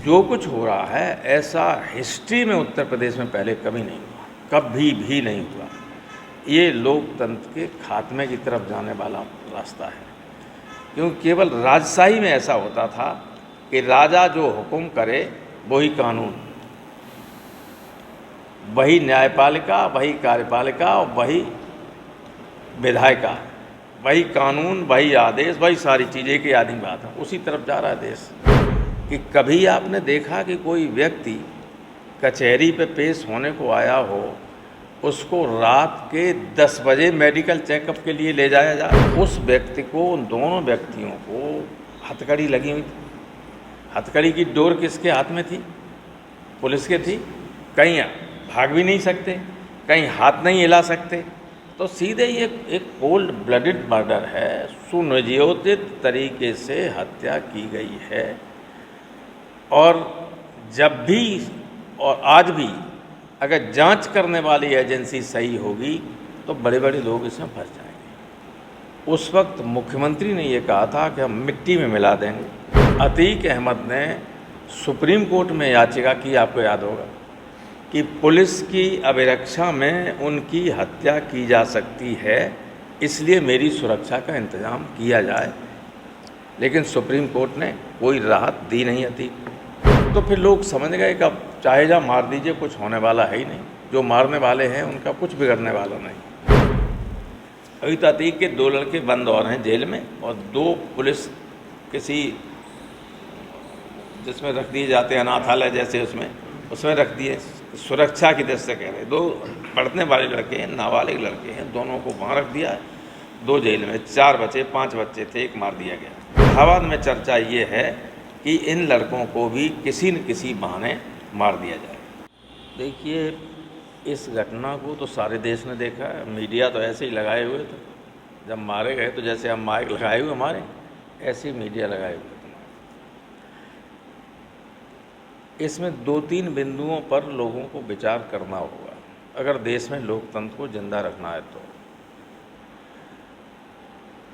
जो कुछ हो रहा है ऐसा हिस्ट्री में उत्तर प्रदेश में पहले कभी नहीं हुआ, कभी भी नहीं हुआ। ये लोकतंत्र के खात्मे की तरफ जाने वाला रास्ता है, क्योंकि केवल राजशाही में ऐसा होता था कि राजा जो हुक्म करे वही कानून, वही न्यायपालिका, वही कार्यपालिका और वही विधायिका, वही कानून, वही आदेश, वही सारी चीज़ें की आदमी बात है। उसी तरफ जा रहा है देश। कि कभी आपने देखा कि कोई व्यक्ति कचहरी पे पेश होने को आया हो, उसको रात के 10 बजे मेडिकल चेकअप के लिए ले जाया जाए? उस व्यक्ति को, उन दोनों व्यक्तियों को हथकड़ी लगी हुई थी। हथकड़ी की डोर किसके हाथ में थी? पुलिस के थी। कहीं भाग भी नहीं सकते, कहीं हाथ नहीं हिला सकते। तो सीधे ये एक कोल्ड ब्लडेड मर्डर है, सुनियोजित तरीके से हत्या की गई है। और जब भी और आज भी अगर जांच करने वाली एजेंसी सही होगी तो बड़े बड़े लोग इसमें फंस जाएंगे। उस वक्त मुख्यमंत्री ने ये कहा था कि हम मिट्टी में मिला देंगे। अतीक अहमद ने सुप्रीम कोर्ट में याचिका की, आपको याद होगा, कि पुलिस की अभिरक्षा में उनकी हत्या की जा सकती है, इसलिए मेरी सुरक्षा का इंतज़ाम किया जाए। लेकिन सुप्रीम कोर्ट ने कोई राहत दी नहीं अतीक। तो फिर लोग समझ गए कि अब चाहे जा मार दीजिए, कुछ होने वाला है ही नहीं। जो मारने वाले हैं उनका कुछ बिगड़ने वाला नहीं। अभी तो अतीक के 2 लड़के बंद और हैं जेल में, और 2 पुलिस किसी जिसमें रख दिए जाते हैं, अनाथालय जैसे उसमें रख दिए, सुरक्षा की दृष्टि से कह रहे। 2 पढ़ने वाले लड़के हैं, नाबालिग लड़के हैं, दोनों को वहाँ रख दिया है, 2 जेल में। 4 बच्चे 5 बच्चे थे, 1 मार दिया गया। इलाहाबाद में चर्चा ये है कि इन लड़कों को भी किसी न किसी बहाने मार दिया जाए। देखिए, इस घटना को तो सारे देश ने देखा है, मीडिया तो ऐसे ही लगाए हुए थे। जब मारे गए तो जैसे हम माइक लगाए हुए हमारे, ऐसे ही मीडिया लगाए हुए थे। इसमें 2-3 बिंदुओं पर लोगों को विचार करना होगा अगर देश में लोकतंत्र को जिंदा रखना है तो।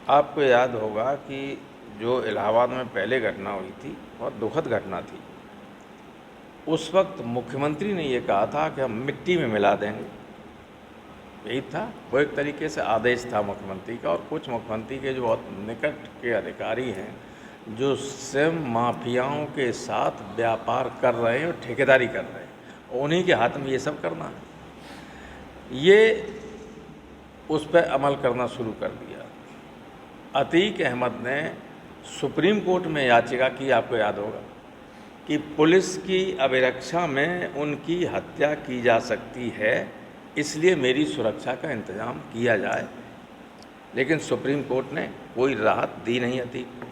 आपको याद होगा कि जो इलाहाबाद में पहले घटना हुई थी, बहुत दुखद घटना थी। उस वक्त मुख्यमंत्री ने ये कहा था कि हम मिट्टी में मिला देंगे। यही था, वो एक तरीके से आदेश था मुख्यमंत्री का। और कुछ मुख्यमंत्री के जो बहुत निकट के अधिकारी हैं, जो स्वयं माफियाओं के साथ व्यापार कर रहे हैं और ठेकेदारी कर रहे हैं, उन्हीं के हाथ में ये सब करना है। ये उस पर अमल करना शुरू कर दिया। अतीक अहमद ने सुप्रीम कोर्ट में याचिका की, आपको याद होगा, कि पुलिस की अभिरक्षा में उनकी हत्या की जा सकती है, इसलिए मेरी सुरक्षा का इंतज़ाम किया जाए। लेकिन सुप्रीम कोर्ट ने कोई राहत दी नहीं अतीक।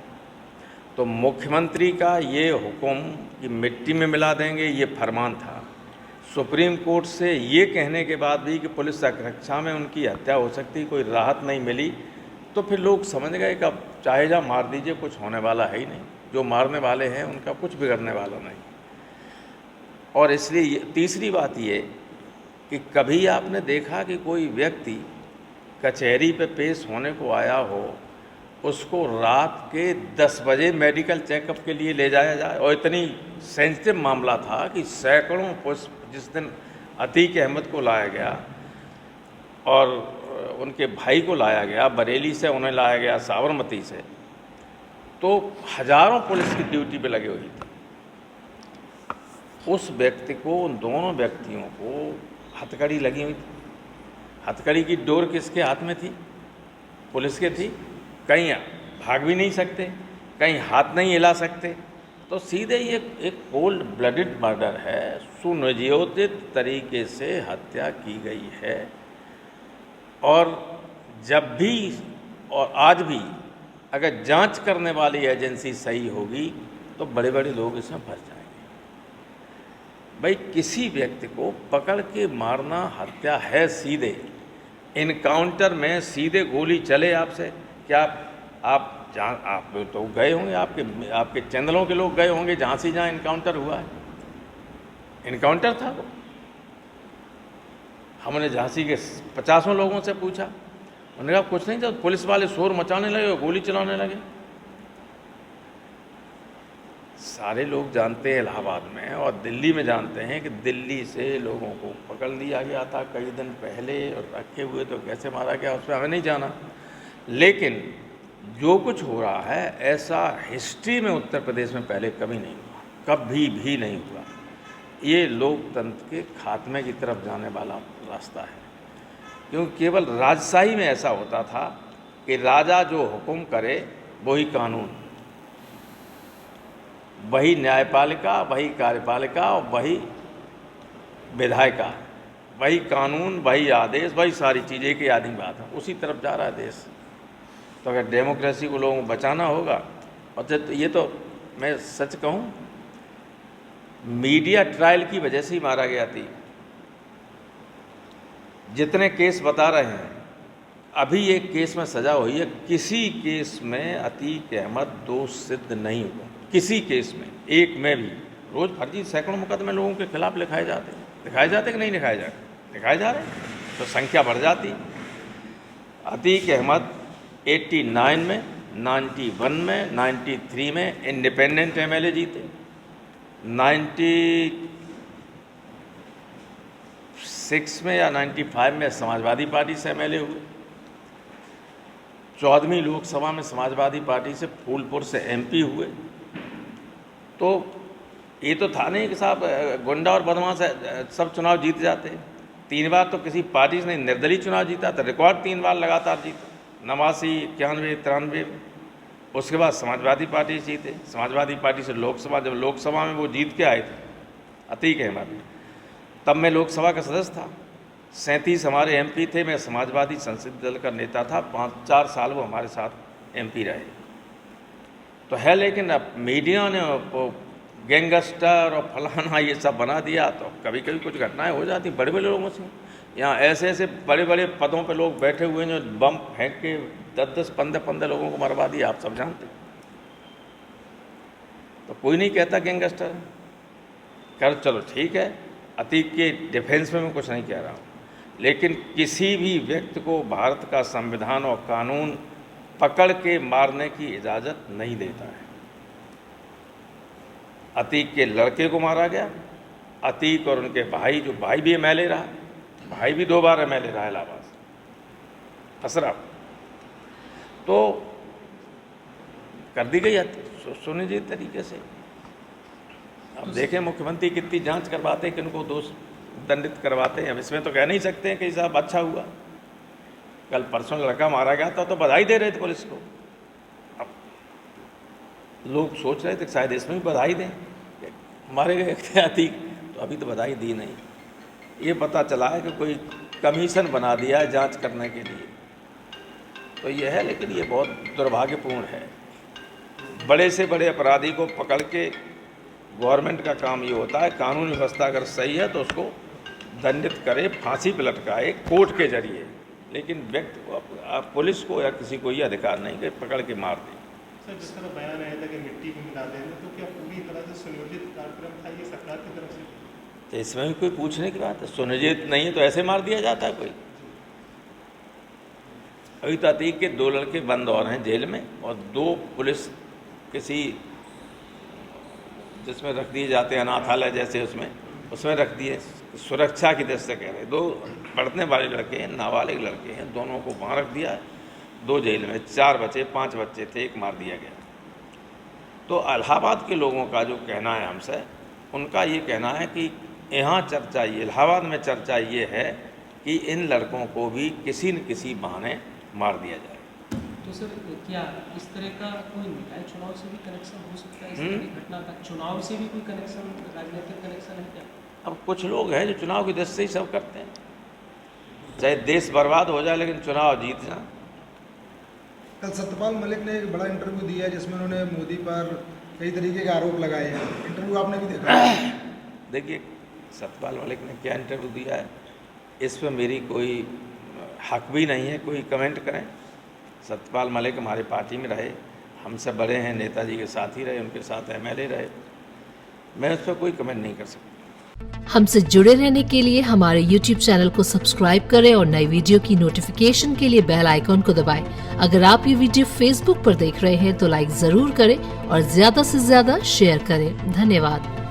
तो मुख्यमंत्री का ये हुक्म कि मिट्टी में मिला देंगे, ये फरमान था। सुप्रीम कोर्ट से ये कहने के बाद भी कि पुलिस रक्षा में उनकी हत्या हो सकती, कोई राहत नहीं मिली, तो फिर लोग समझ गए कि अब चाहे जा मार दीजिए, कुछ होने वाला है ही नहीं। जो मारने वाले हैं उनका कुछ बिगड़ने वाला नहीं। और इसलिए तीसरी बात ये कि कभी आपने देखा कि कोई व्यक्ति कचहरी पे पेश होने को आया हो, उसको रात के 10 बजे मेडिकल चेकअप के लिए ले जाया जाए? और इतनी सेंसिटिव मामला था कि सैकड़ों पुष्प जिस दिन अतीक अहमद को लाया गया और उनके भाई को लाया गया, बरेली से उन्हें लाया गया साबरमती से, तो हजारों पुलिस की ड्यूटी पे लगी हुई थी। उस व्यक्ति को, उन दोनों व्यक्तियों को हथकड़ी लगी हुई थी। हथकड़ी की डोर किसके हाथ में थी? पुलिस के थी। कहीं भाग भी नहीं सकते, कहीं हाथ नहीं हिला सकते। तो सीधे ये एक कोल्ड ब्लडेड मर्डर है, सुनियोजित तरीके से हत्या की गई है। और जब भी और आज भी अगर जांच करने वाली एजेंसी सही होगी तो बड़े बड़े लोग इसमें फंस जाएंगे। भाई, किसी व्यक्ति को पकड़ के मारना हत्या है सीधे। इनकाउंटर में सीधे गोली चले आपसे, क्या आप तो गए होंगे, आपके चैनलों के लोग गए होंगे झांसी, जहाँ इनकाउंटर हुआ है। इनकाउंटर था वो। हमने झांसी के 50 लोगों से पूछा, उन्होंने कहा कुछ नहीं था, पुलिस वाले शोर मचाने लगे और गोली चलाने लगे। सारे लोग जानते हैं इलाहाबाद में और दिल्ली में जानते हैं कि दिल्ली से लोगों को पकड़ लिया गया था कई दिन पहले और रखे हुए, तो कैसे मारा गया उस पर हमें नहीं जाना। लेकिन जो कुछ हो रहा है ऐसा हिस्ट्री में उत्तर प्रदेश में पहले कभी नहीं हुआ, कभी भी नहीं हुआ। ये लोकतंत्र के खात्मे की तरफ जाने वाला रास्ता है, क्योंकि केवल राजशाही में ऐसा होता था कि राजा जो हुक्म करे वही कानून, वही न्यायपालिका, वही कार्यपालिका और वही विधायिका, वही कानून, वही आदेश, वही सारी चीज़ें एक ही आदमी बात है। उसी तरफ जा रहा है देश। तो अगर डेमोक्रेसी को लोगों को बचाना होगा, और ये तो मैं सच कहूँ, मीडिया ट्रायल की वजह से ही मारा गया थी। जितने केस बता रहे हैं, अभी एक केस में सज़ा हुई है, किसी केस में अतीक अहमद दोष सिद्ध नहीं हुआ, किसी केस में, एक में भी। रोज़ फर्जी सैकड़ों मुकदमे लोगों के खिलाफ लिखाए जाते कि नहीं लिखाए जाते? लिखाए जा रहे हैं, तो संख्या बढ़ जाती। अतीक अहमद 89 में, 91 में, 93 में इंडिपेंडेंट एमएलए जीते, 96 में या 95 में समाजवादी पार्टी से एमएलए हुए, 14वीं लोकसभा में समाजवादी पार्टी से फूलपुर से एमपी हुए। तो ये तो था नहीं कि साहब गुंडा और बदमाश सब चुनाव जीत जाते। 3 बार तो किसी पार्टी से नहीं, निर्दलीय चुनाव जीता था, रिकॉर्ड 3 बार लगातार जीते, 89, 91, 93 में। उसके बाद समाजवादी पार्टी जीते, समाजवादी पार्टी से लोकसभा, जब लोकसभा में वो जीत के आए थे अतीक अहमद, तब मैं लोकसभा का सदस्य था। 37 हमारे एमपी थे, मैं समाजवादी संसदीय दल का नेता था, 5-4 साल वो हमारे साथ एमपी रहे। तो है, लेकिन अब मीडिया ने गैंगस्टर और फलाना ये सब बना दिया, तो कभी कभी कुछ घटनाएं हो जाती बड़े बड़े लोगों से। यहाँ ऐसे ऐसे बड़े बड़े पदों पे लोग बैठे हुए हैं जो बम फेंक के 10-10, 15-15 लोगों को मरवा दिया, आप सब जानते। तो कोई नहीं कहता गैंगस्टर कर, चलो ठीक है, अतीक के डिफेंस में मैं कुछ नहीं कह रहा हूँ, लेकिन किसी भी व्यक्ति को भारत का संविधान और कानून पकड़ के मारने की इजाज़त नहीं देता है। अतीक के लड़के को मारा गया, अतीक और उनके भाई, जो भाई भी एमएलए रहा, भाई भी 2 बार एमएलए रहा इलाहाबाद, अशरफ, तो कर दी गई सुनिश्चित तरीके से। अब देखें मुख्यमंत्री कितनी जांच करवाते हैं, किनको दोष दंडित करवाते हैं। अब इसमें तो कह नहीं सकते हैं कि साहब अच्छा हुआ। कल परसों लड़का मारा गया था तो बधाई दे रहे थे पुलिस को। अब लोग सोच रहे थे शायद इसमें भी बधाई दें, मारे गए थे अतीक, तो अभी तो बधाई दी नहीं। ये पता चला है कि कोई कमीशन बना दिया है जांच करने के लिए, तो ये है। लेकिन ये बहुत दुर्भाग्यपूर्ण है। बड़े से बड़े अपराधी को पकड़ के, गवर्नमेंट का काम ये होता है, कानून व्यवस्था अगर सही है तो उसको दंडित करे, फांसी पर लटकाए कोर्ट के जरिए, लेकिन व्यक्ति को, पुलिस को या किसी को ये अधिकार नहीं कि पकड़ के मार दे। सर, जिस तरह बयान आया था कि मिट्टी में मिला देंगे, तो क्या पूरी तरह से सुनियोजित कार्यक्रम था ये सरकार की तरफ से? तो इसमें भी कोई पूछने की बात है? सुनियोजित नहीं है तो ऐसे मार दिया जाता है कोई? अभी तो अतीक के 2 लड़के बंद और हैं जेल में, और 2 पुलिस किसी जिसमें रख दिए जाते हैं, अनाथालय जैसे, उसमें रख दिए, सुरक्षा की दृष्टि से कह रहे। 2 पढ़ने वाले लड़के हैं, नाबालिग लड़के हैं, दोनों को वहाँ रख दिया है, 2 जेल में। 4 बच्चे, 5 बच्चे थे, 1 मार दिया गया। तो इलाहाबाद के लोगों का जो कहना है हमसे, उनका ये कहना है कि यहाँ चर्चा, ये इलाहाबाद में चर्चा ये है कि इन लड़कों को भी किसी न किसी बहाने मार दिया जाए। तो सर, क्या इस तरह का कोई निकाय चुनाव से भी कनेक्शन हो सकता है? इस तरह की घटना का चुनाव से भी कोई कनेक्शन, राजनीतिक कनेक्शन है क्या? अब कुछ लोग हैं जो चुनाव की दृष्टि से ही सब करते हैं, चाहे देश बर्बाद हो जाए लेकिन चुनाव जीत जाए। कल सत्यपाल मलिक ने एक बड़ा इंटरव्यू दिया जिसमें उन्होंने मोदी पर कई तरीके के आरोप लगाए हैं। इंटरव्यू आपने भी देखा? देखिए, सत्यपाल मलिक ने क्या इंटरव्यू दिया है, इस पर मेरी कोई हक भी नहीं है कोई कमेंट करें। सत्यपाल मलिक हमारी पार्टी में रहे, हमसे बड़े हैं, नेताजी के साथ ही रहे, उनके साथ एमएलए रहे, मैं उस पर कोई कमेंट नहीं कर सकता। हमसे जुड़े रहने के लिए हमारे YouTube चैनल को सब्सक्राइब करें और नई वीडियो की नोटिफिकेशन के लिए बेल आइकॉन को दबाएं। अगर आप ये वीडियो Facebook पर देख रहे हैं तो लाइक जरूर करें और ज्यादा से ज्यादा शेयर करें। धन्यवाद।